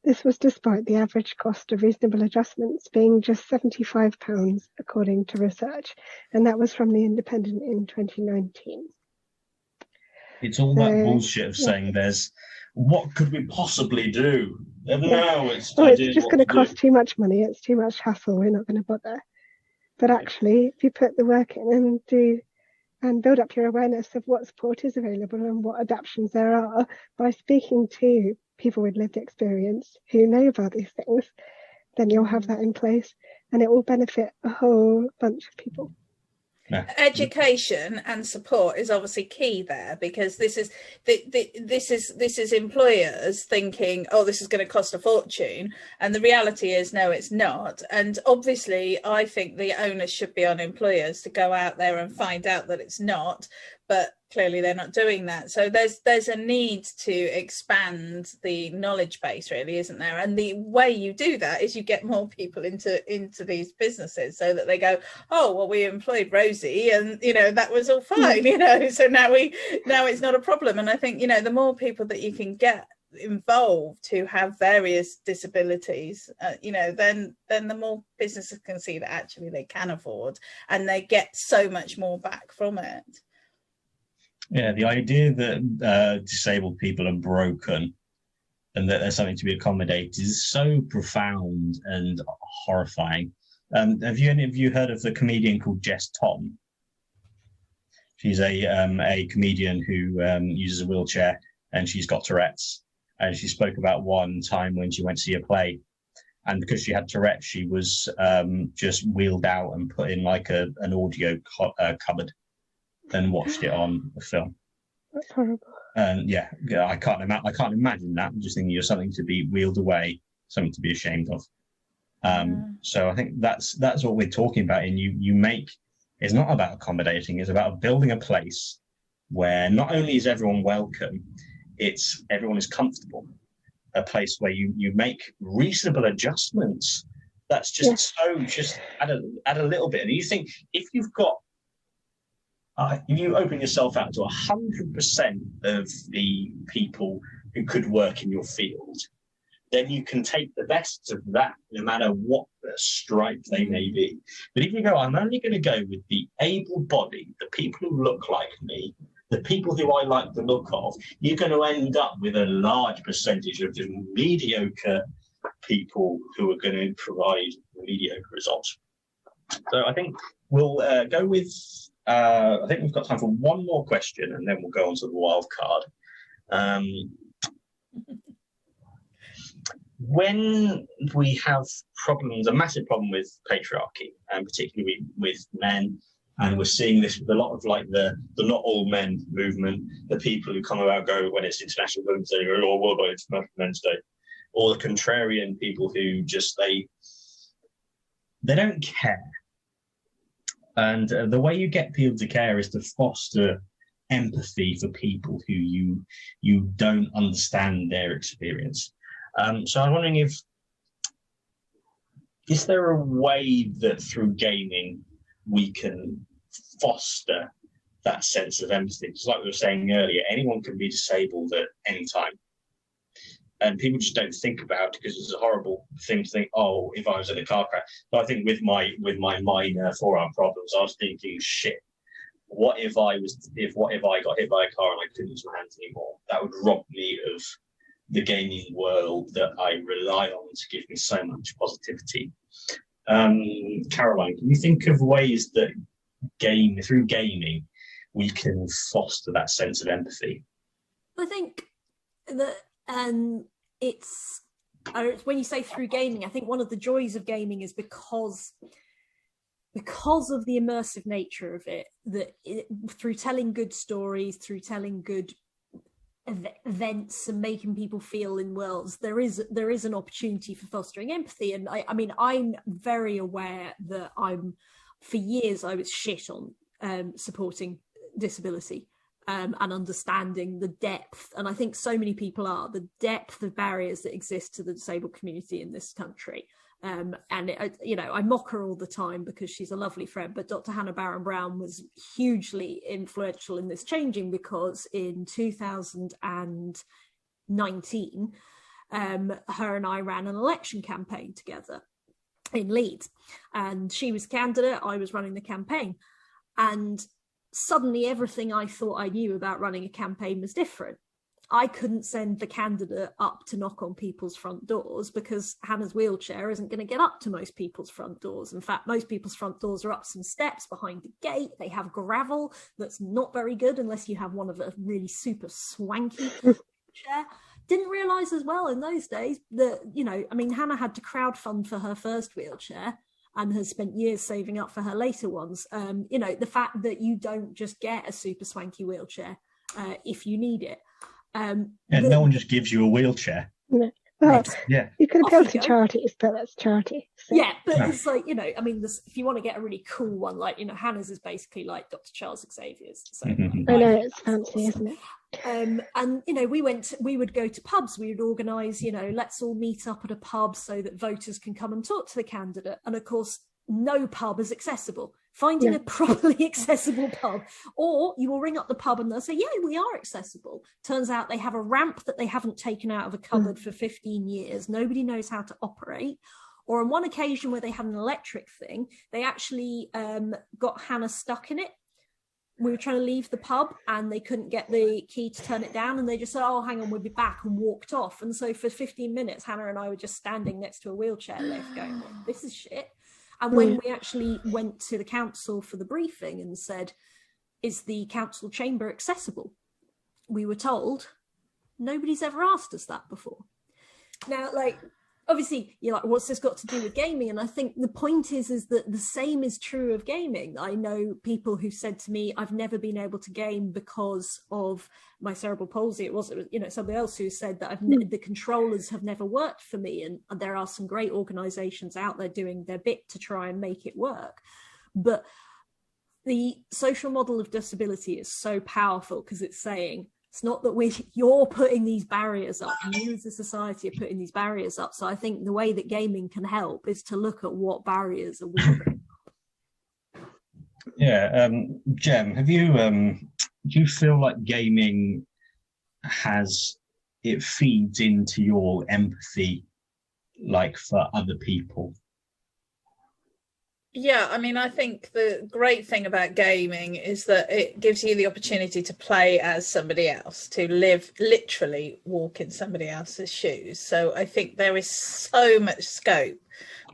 S2: This was despite the average cost of reasonable adjustments being just £75, according to research, and that was from The Independent in 2019.
S1: It's all that bullshit of saying what could we possibly do? No, it's
S2: just going to cost too much money, it's too much hassle, we're not going to bother. But actually, if you put the work in and build up your awareness of what support is available and what adaptations there are by speaking to people with lived experience who know about these things, then you'll have that in place and it will benefit a whole bunch of people.
S4: Yeah. Education and support is obviously key there, because this is employers thinking, oh, this is going to cost a fortune, and the reality is no, it's not. And obviously I think the onus should be on employers to go out there and find out that it's not, but clearly they're not doing that. So there's a need to expand the knowledge base, really, isn't there? And the way you do that is you get more people into these businesses so that they go, oh, well, we employed Rosie and, that was all fine, so now it's not a problem. And I think, the more people that you can get involved who have various disabilities, then the more businesses can see that actually they can afford, and they get so much more back from it.
S1: Yeah, the idea that disabled people are broken and that there's something to be accommodated is so profound and horrifying. Have any of you heard of the comedian called Jess Tom? She's a comedian who uses a wheelchair, and she's got Tourette's. And she spoke about one time when she went to see a play, and because she had Tourette's, she was just wheeled out and put in like an audio cupboard and watched it on the film.
S2: That's horrible.
S1: And yeah, I can't imagine that. I'm just thinking you're something to be wheeled away, something to be ashamed of. So I think that's what we're talking about. And it's not about accommodating, it's about building a place where not only is everyone welcome, everyone is comfortable. A place where you make reasonable adjustments. That's just just add a little bit. And you think if you've got if you open yourself out to 100% of the people who could work in your field, then you can take the best of that, no matter what the stripe they may be. But if you go, I'm only going to go with the able-bodied, the people who look like me, the people who I like the look of, you're going to end up with a large percentage of just mediocre people who are going to provide mediocre results. So I think we'll go with, I think we've got time for one more question, and then we'll go on to the wild card. When we have problems, a massive problem with patriarchy, and particularly with men, and we're seeing this with a lot of like the not all men movement, the people who come about go when it's International Women's Day, or World International Men's Day, or the contrarian people who just they don't care. And the way you get people to care is to foster empathy for people who you don't understand their experience. So I'm wondering is there a way that through gaming we can foster that sense of empathy? Because like we were saying earlier, anyone can be disabled at any time. And people just don't think about it because it's a horrible thing to think, oh, if I was in a car crash. But I think with my minor forearm problems, I was thinking, shit, what if I got hit by a car and I couldn't use my hands anymore? That would rob me of the gaming world that I rely on to give me so much positivity. Caroline, can you think of ways that through gaming we can foster that sense of empathy?
S3: I think that it's when you say through gaming, I think one of the joys of gaming is because of the immersive nature of it, through telling good stories, through telling good events and making people feel in worlds, there is an opportunity for fostering empathy. And I mean, I'm very aware that for years I was shit on supporting disability and understanding the depth, and I think so many people are, the depth of barriers that exist to the disabled community in this country. And I mock her all the time because she's a lovely friend, but Dr. Hannah Barron-Brown was hugely influential in this changing, because in 2019, her and I ran an election campaign together in Leeds, and she was the candidate, I was running the campaign, and suddenly everything I thought I knew about running a campaign was different. I couldn't send the candidate up to knock on people's front doors because Hannah's wheelchair isn't going to get up to most people's front doors. In fact, most people's front doors are up some steps behind a gate. They have gravel that's not very good unless you have one of a really super swanky wheelchair. Didn't realise as well in those days that, Hannah had to crowdfund for her first wheelchair and has spent years saving up for her later ones. The fact that you don't just get a super swanky wheelchair if you need it.
S1: No one just gives you a wheelchair.
S2: No. Well,
S1: yeah,
S2: you could appeal to charities, but that's charity. So.
S3: Yeah, but it's like, if you want to get a really cool one, like, Hannah's is basically like Dr. Charles Xavier's. So
S2: I know, it's fancy, isn't it?
S3: And we would go to pubs, we would organise, let's all meet up at a pub so that voters can come and talk to the candidate. And of course, no pub is accessible. Finding a properly accessible pub, or you will ring up the pub and they'll say, yeah, we are accessible. Turns out they have a ramp that they haven't taken out of a cupboard for 15 years. Nobody knows how to operate. Or on one occasion where they had an electric thing, they actually got Hannah stuck in it. We were trying to leave the pub and they couldn't get the key to turn it down, and they just said, oh, hang on, we'll be back, and walked off. And so for 15 minutes, Hannah and I were just standing next to a wheelchair lift going, well, this is shit. And when we actually went to the council for the briefing and said, is the council chamber accessible? We were told, nobody's ever asked us that before. Now, obviously, you're like, what's this got to do with gaming? And I think the point is that the same is true of gaming. I know people who said to me, I've never been able to game because of my cerebral palsy. It was somebody else who said that the controllers have never worked for me. And there are some great organizations out there doing their bit to try and make it work. But the social model of disability is so powerful because it's saying, it's not that you're putting these barriers up, you as a society are putting these barriers up. So I think the way that gaming can help is to look at what barriers are we putting up.
S1: Yeah, Jem, do you feel like gaming feeds into your empathy, like for other people?
S4: Yeah, I think the great thing about gaming is that it gives you the opportunity to play as somebody else, to literally walk in somebody else's shoes. So I think there is so much scope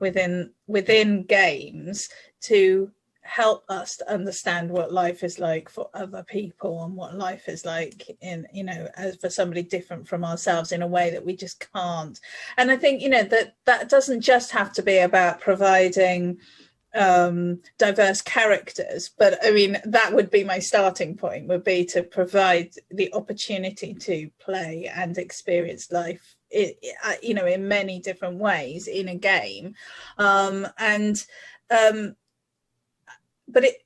S4: within games to help us to understand what life is like for other people and what life is like as for somebody different from ourselves in a way that we just can't. And I think, that doesn't just have to be about providing diverse characters, but that would be my starting point, would be to provide the opportunity to play and experience life in many different ways in a game, but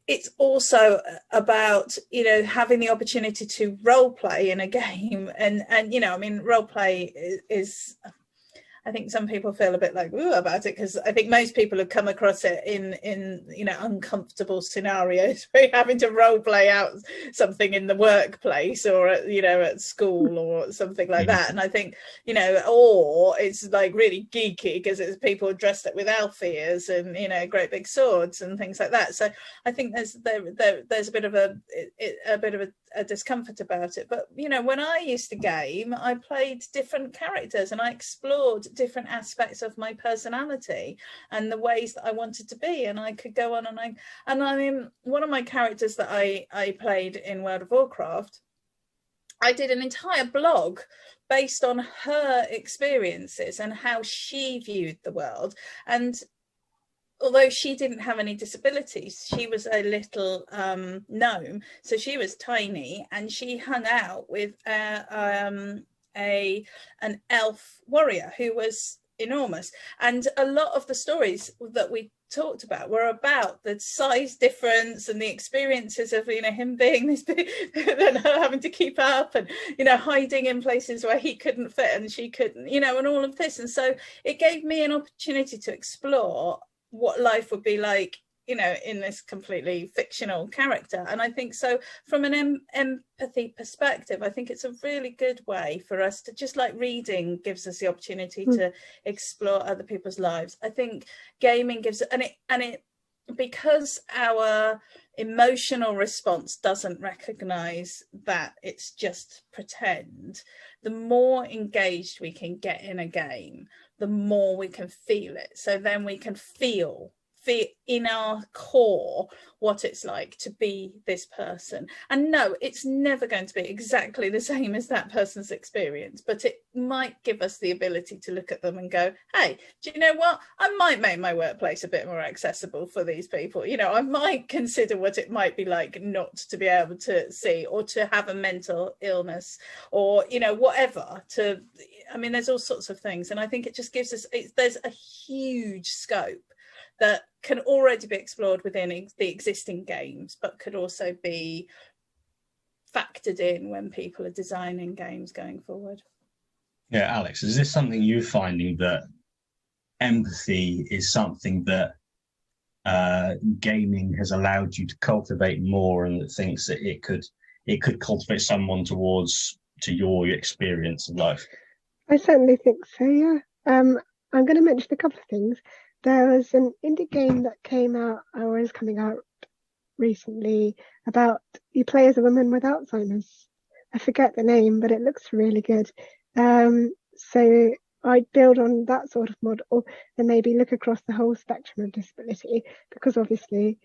S4: it's also about having the opportunity to role play in a game, and role play is I think some people feel a bit like ooh about it, because I think most people have come across it in you know, uncomfortable scenarios where you're having to role play out something in the workplace or at, you know, at school or something like that. And I think, you know, or it's like really geeky because it's people dressed up with elf ears and, you know, great big swords and things like that. So I think there's a bit of a discomfort about it. But you know, when I used to game, I played different characters and I explored different aspects of my personality and the ways that I wanted to be, and I could go on and I mean, one of my characters that I played in World of Warcraft, I did an entire blog based on her experiences and how she viewed the world. And although she didn't have any disabilities, she was a little gnome, so she was tiny, and she hung out with an elf warrior who was enormous. And a lot of the stories that we talked about were about the size difference and the experiences of, you know, him being this big and her having to keep up and, you know, hiding in places where he couldn't fit and she couldn't, you know, and all of this. And so it gave me an opportunity to explore what life would be like, you know, in this completely fictional character. And I think so from an empathy perspective, I think it's a really good way for us to, just like reading gives us the opportunity to explore other people's lives. I think gaming gives, and it because our emotional response doesn't recognize that it's just pretend, the more engaged we can get in a game, the more we can feel it. So then we can feel in our core what it's like to be this person. And no, it's never going to be exactly the same as that person's experience, but it might give us the ability to look at them and go, hey, do you know what? I might make my workplace a bit more accessible for these people. You know, I might consider what it might be like not to be able to see or to have a mental illness or, you know, whatever. I mean, there's all sorts of things. And I think it just gives us, there's a huge scope that can already be explored within the existing games, but could also be factored in when people are designing games going forward.
S1: Yeah, Alex, is this something you're finding, that empathy is something that gaming has allowed you to cultivate more, and that thinks that it could cultivate someone to your experience of life?
S2: I certainly think so, yeah. I'm going to mention a couple of things. There was an indie game that came out, or is coming out recently, about you play as a woman with Alzheimer's. I forget the name, but it looks really good. So I'd build on that sort of model and maybe look across the whole spectrum of disability, because obviously,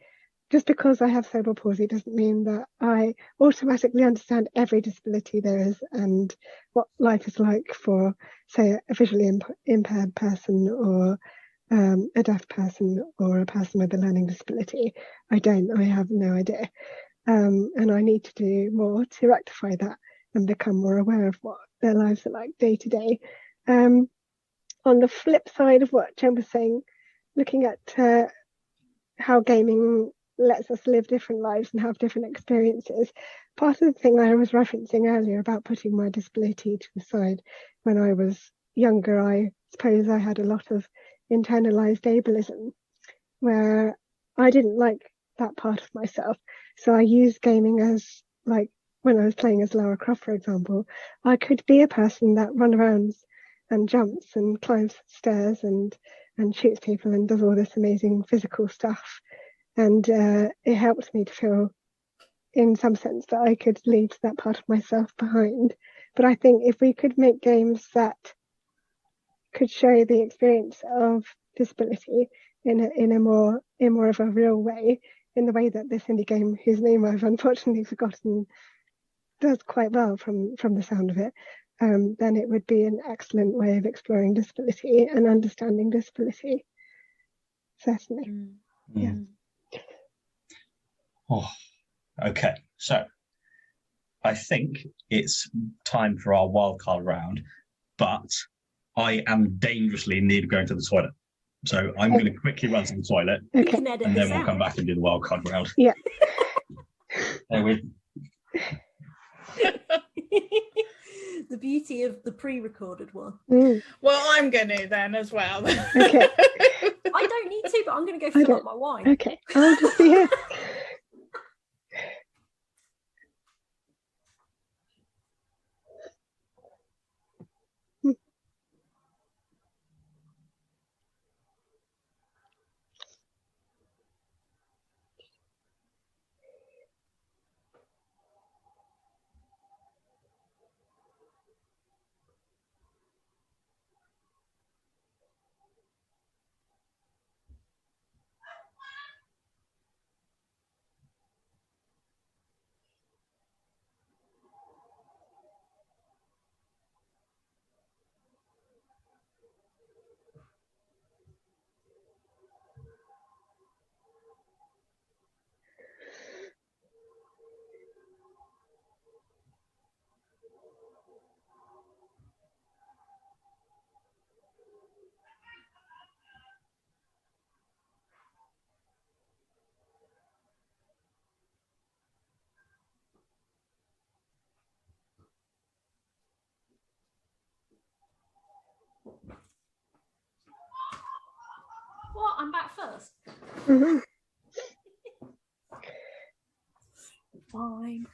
S2: just because I have cerebral palsy doesn't mean that I automatically understand every disability there is and what life is like for, say, a visually impaired person or a deaf person or a person with a learning disability. I have no idea. And I need to do more to rectify that and become more aware of what their lives are like day to day. On the flip side of what Jen was saying, looking at how gaming lets us live different lives and have different experiences, part of the thing I was referencing earlier about putting my disability to the side, when I was younger, I suppose I had a lot of internalized ableism where I didn't like that part of myself. So I used gaming as, like, when I was playing as Lara Croft, for example, I could be a person that runs around and jumps and climbs stairs and shoots people and does all this amazing physical stuff. And it helped me to feel, in some sense, that I could leave that part of myself behind. But I think if we could make games that could show the experience of disability in more of a real way, in the way that this indie game, whose name I've unfortunately forgotten, does quite well from the sound of it, then it would be an excellent way of exploring disability and understanding disability. Certainly. Yeah.
S1: Oh, okay. So I think it's time for our wildcard round, but I am dangerously in need of going to the toilet. So I'm going to quickly run to the toilet,
S2: Okay.
S1: and then we'll come back and do the wildcard round.
S2: Yeah.
S1: There we
S3: The the beauty of the pre-recorded one.
S4: Well, I'm going to then as well.
S2: Okay.
S3: I don't need to, but I'm going to go fill up my wine.
S2: Okay, I'll just be here.
S3: What? I'm back first?
S2: Mm-hmm.
S3: Fine.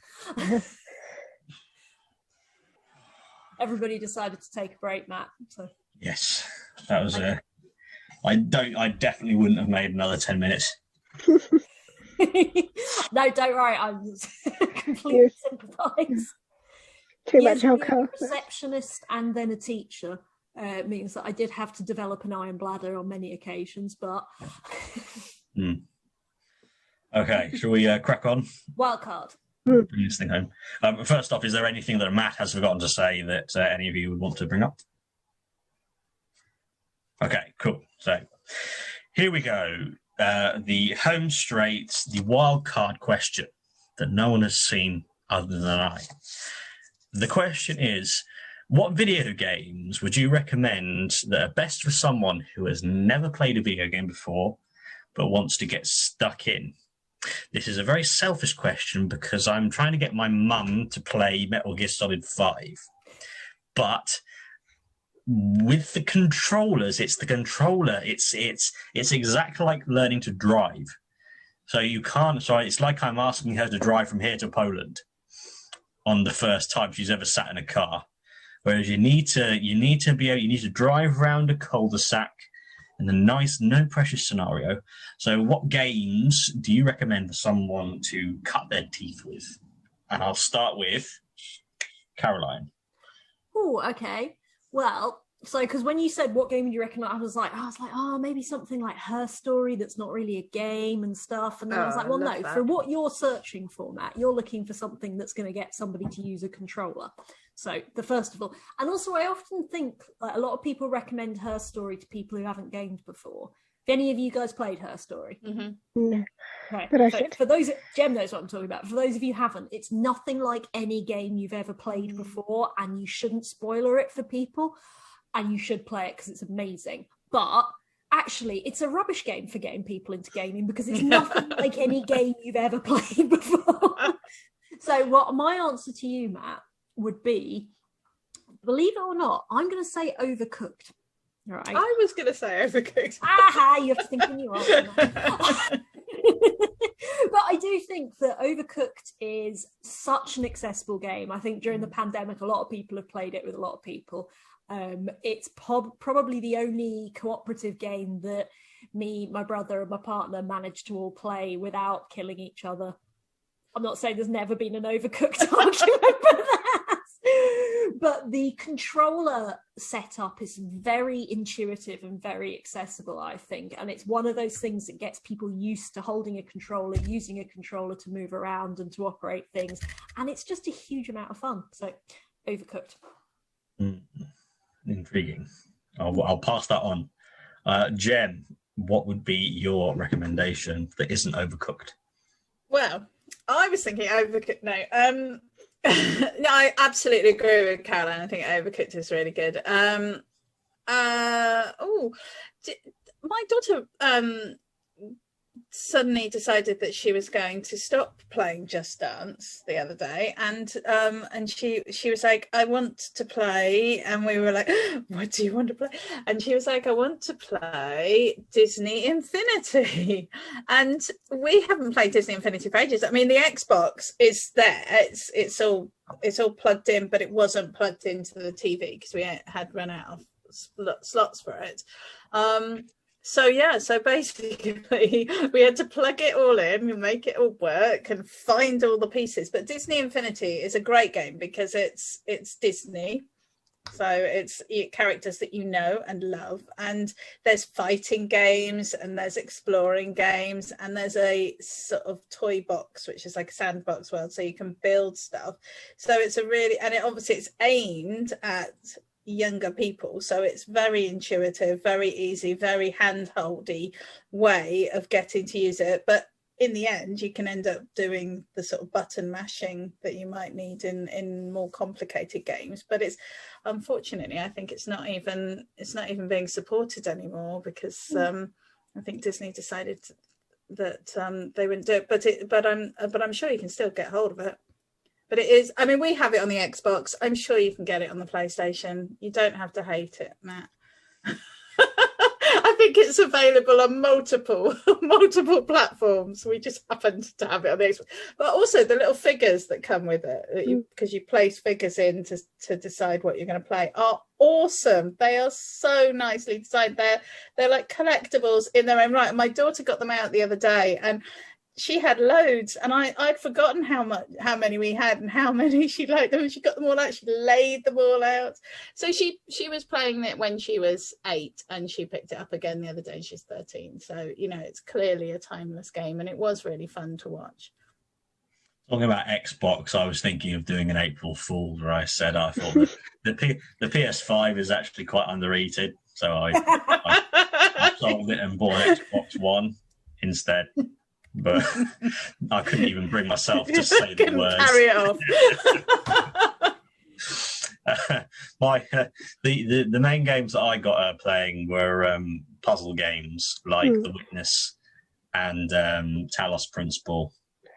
S3: Everybody decided to take a break, Matt. So
S1: Yes, that was I definitely wouldn't have made another 10 minutes.
S3: No, don't worry. I'm completely sympathise.
S2: Too much alcohol.
S3: Being a receptionist and then a teacher means that I did have to develop an iron bladder on many occasions, but
S1: Okay, shall we crack on?
S3: wild card.
S1: Bring this thing home. First off, is there anything that Matt has forgotten to say that any of you would want to bring up? Okay, cool. So here we go. The home straight, the wild card question that no one has seen other than I. The question is, what video games would you recommend that are best for someone who has never played a video game before but wants to get stuck in? This is a very selfish question because I'm trying to get my mum to play Metal Gear Solid 5. But with the controllers, it's the controller. It's exactly like learning to drive. So you can't. So it's like I'm asking her to drive from here to Poland on the first time she's ever sat in a car. Whereas you need to drive around a cul-de-sac in a nice, no pressure scenario. So what games do you recommend for someone to cut their teeth with? And I'll start with Caroline.
S3: Oh, okay. Well, so because when you said what game do you recommend, I was like, oh, maybe something like Her Story that's not really a game and stuff. And then I was like, well, no, for what you're searching for, Matt, you're looking for something that's going to get somebody to use a controller. So the first of all, and also I often think like, a lot of people recommend Her Story to people who haven't gamed before. Have any of you guys played Her Story?
S2: No.
S3: Okay.
S2: But I
S3: so
S2: should.
S3: for those, Jem knows what I'm talking about. For those of you who haven't, it's nothing like any game you've ever played before, and you shouldn't spoiler it for people, and you should play it because it's amazing. But actually, it's a rubbish game for getting people into gaming because it's nothing like any game you've ever played before. So what my answer to you, Matt, would be, believe it or not, I'm going to say Overcooked. All right.
S4: I was going to say Overcooked.
S3: Aha, you have to think in your answer. But I do think that Overcooked is such an accessible game. I think during the pandemic, a lot of people have played it with a lot of people. It's probably the only cooperative game that me, my brother, and my partner managed to all play without killing each other. I'm not saying there's never been an Overcooked argument for that, but the controller setup is very intuitive and very accessible, I think. And it's one of those things that gets people used to holding a controller, using a controller to move around and to operate things. And it's just a huge amount of fun. So, Overcooked.
S1: Intriguing. I'll pass that on. Jen, what would be your recommendation that isn't Overcooked?
S4: Well, I was thinking Overcooked. No, no, I absolutely agree with Caroline. I think Overcooked is really good. My daughter suddenly decided that she was going to stop playing Just Dance the other day, and she was like, I want to play, and we were like, what do you want to play? And she was like, I want to play Disney Infinity. And we haven't played Disney Infinity for ages. I mean, the Xbox is there, it's all plugged in, but it wasn't plugged into the TV because we had run out of slots for it. So basically we had to plug it all in and make it all work and find all the pieces. But Disney Infinity is a great game because it's Disney. So it's characters that you know and love, and there's fighting games and there's exploring games, and there's a sort of toy box, which is like a sandbox world, so you can build stuff. So it's it's aimed at younger people, so it's very intuitive, very easy, very hand-holdy way of getting to use it. But in the end you can end up doing the sort of button mashing that you might need in more complicated games. But it's unfortunately, I think it's not even being supported anymore because I think Disney decided that they wouldn't do it. But I'm sure you can still get hold of it. But it is, I mean, we have it on the Xbox. I'm sure you can get it on the PlayStation. You don't have to hate it, Matt. I think it's available on multiple platforms. We just happened to have it on the Xbox. But also the little figures that come with it, because you place figures in to decide what you're going to play, are awesome. They are so nicely designed. They're like collectibles in their own right. My daughter got them out the other day, and she had loads, and I'd forgotten how many we had and how many she liked them, and she got them all out. She laid them all out. So she was playing it when she was 8, and she picked it up again the other day. She's 13, so it's clearly a timeless game, and it was really fun to watch.
S1: Talking about Xbox, I was thinking of doing an April Fool where I said I thought that the PS5 is actually quite underrated, so I sold it and bought an Xbox One instead. But I couldn't even bring myself to say the words.
S4: Carry it
S1: off. The main games that I got playing were puzzle games like The Witness and Talos Principle.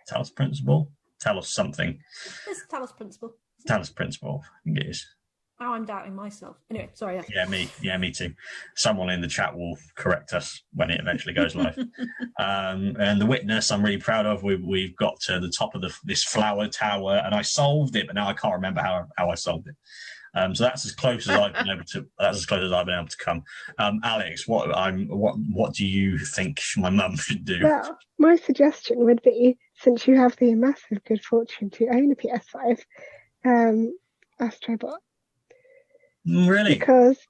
S1: Talos Principle? Talos something.
S3: It's Talos Principle.
S1: Talos Principle, I think it is.
S3: Oh, I'm doubting myself. Anyway, sorry.
S1: Yeah, me too. Someone in the chat will correct us when it eventually goes live. And The Witness, I'm really proud of. We've got to the top of this flower tower, and I solved it, but now I can't remember how I solved it. So that's as close as I've been able to. That's as close as I've been able to come. Alex, what do you think my mum should do?
S2: Well, my suggestion would be, since you have the massive good fortune to own a PS5, Astrobot.
S1: Really?
S2: Because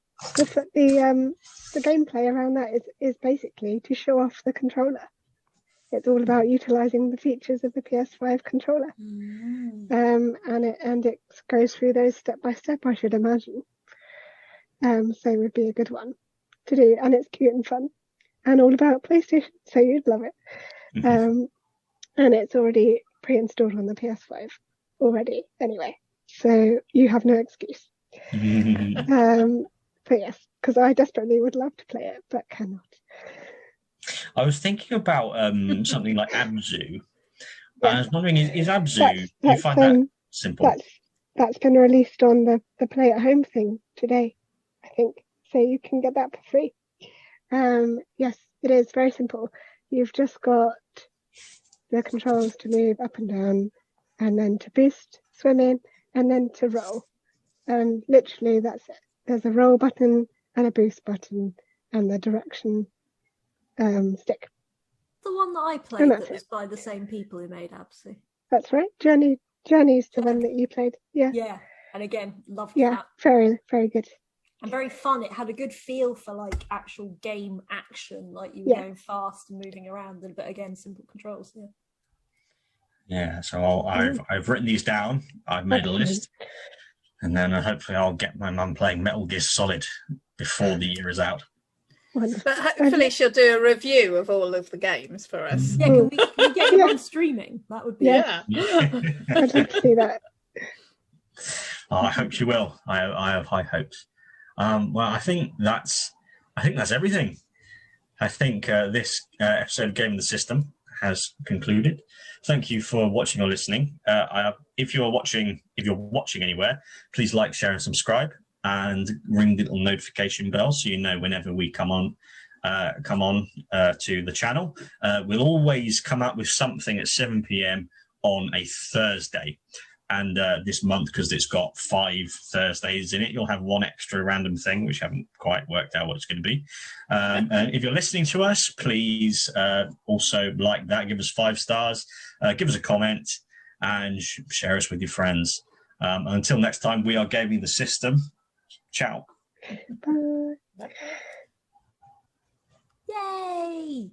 S2: the gameplay around that is basically to show off the controller. It's all about utilising the features of the PS5 controller, and it goes through those step by step, I should imagine. So it would be a good one to do, and it's cute and fun, and all about PlayStation, so you'd love it. And it's already pre-installed on the PS5 already, anyway, so you have no excuse. But yes, because I desperately would love to play it, but cannot.
S1: I was thinking about something like Abzu. Yeah. I was wondering, is Abzu, do you find that simple?
S2: That's been released on the Play at Home thing today, I think. So you can get that for free. Yes, it is very simple. You've just got the controls to move up and down, and then to boost, swim in, and then to roll. And literally that's it. There's a roll button and a boost button and the direction stick.
S3: The one that I played that was by the same people who made Abzu.
S2: That's right. Journey's the one that you played. Yeah.
S3: Yeah. And again, loved that.
S2: Yeah, very, very good.
S3: And very fun. It had a good feel for like actual game action, like you were going fast and moving around, but again, simple controls. Yeah.
S1: Yeah. So I've written these down. I've made a list. And then hopefully I'll get my mum playing Metal Gear Solid before the year is out.
S4: But hopefully she'll do a review of all of the games for us.
S3: Yeah, can we get it on streaming? That would be
S4: yeah.
S2: I'd love to see that.
S1: Oh, I hope she will. I have high hopes. Well, I think that's everything. I think this episode of Gaming the System has concluded. Thank you for watching or listening. If you're watching anywhere, please like, share, and subscribe, and ring the little notification bell so you know whenever we come on to the channel. We'll always come out with something at 7 p.m. on a Thursday. And this month, because it's got 5 Thursdays in it, you'll have one extra random thing, which I haven't quite worked out what it's going to be. And if you're listening to us, please also like that, give us 5 stars, give us a comment, and share us with your friends. Until next time, we are Gaming the System. Ciao.
S2: Bye.
S3: Yay!